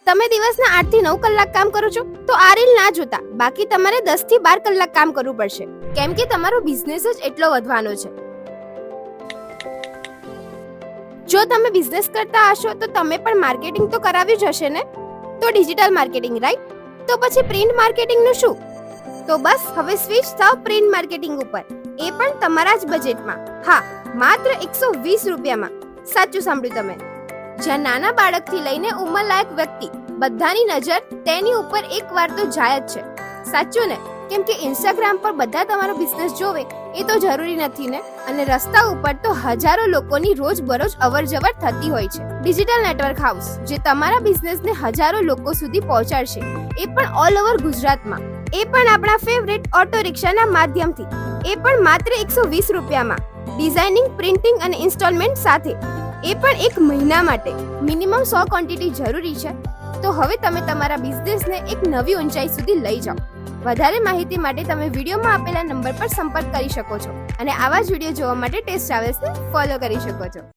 તમે દિવસના 8 થી 9 કલાક કામ કરો છો તો આ રીલ ના જોતા, બાકી તમારે 10 થી 12 કલાક કામ કરવું પડશે, કેમ કે તમારો બિઝનેસ જ એટલો વધવાનો છે. જો તમે બિઝનેસ કરતા હશો તો તમે પણ માર્કેટિંગ તો કરાવ્યું જ હશે ને? તો ડિજિટલ માર્કેટિંગ, રાઈટ? તો પછી પ્રિન્ટ માર્કેટિંગનું શું? તો બસ હવે સ્વિચ થાવ પ્રિન્ટ માર્કેટિંગ ઉપર, એ પણ તમારા જ બજેટમાં. હા, માત્ર 120 રૂપિયામાં. સાચું સાંભળ્યું તમે. જ્યાં નાના બાળકથી લઈને ઉંમરલાયક વ્યક્તિ બધાની નજર તેની ઉપર એકવાર તો જાય જ છે. સાચું ને? કેમ કે ઇન્સ્ટાગ્રામ પર બધા તમારો બિઝનેસ જોવે એ તો જરૂરી નથી ને. અને રસ્તા ઉપર તો હજારો લોકોની રોજબરોજ અવરજવર થતી હોય છે. ડિજિટલ નેટવર્ક હાઉસ જે તમારા બિઝનેસને હજારો લોકો સુધી પહોંચાડશે, એ પણ ઓલ ઓવર ગુજરાતમાં, એ પણ આપણા ફેવરેટ ઓટો રિક્ષાના માધ્યમથી, એ પણ માત્ર 120 રૂપિયામાં. ડિઝાઇનિંગ, પ્રિન્ટિંગ અને ઇન્સ્ટોલમેન્ટ સાથે, એ પણ એક મહિના માટે. મિનિમમ 100 ક્વોન્ટિટી જરૂરી છે. તો હવે તમે તમારા બિઝનેસને એક નવી ઊંચાઈ સુધી લઈ જાઓ. વધારે માહિતી માટે તમે વિડીયોમાં આપેલા નંબર પર સંપર્ક કરી શકો છો અને આવા જ વિડીયો જોવા માટે ટેસ્ટ ટ્રાવેલ્સને ફોલો કરી શકો છો.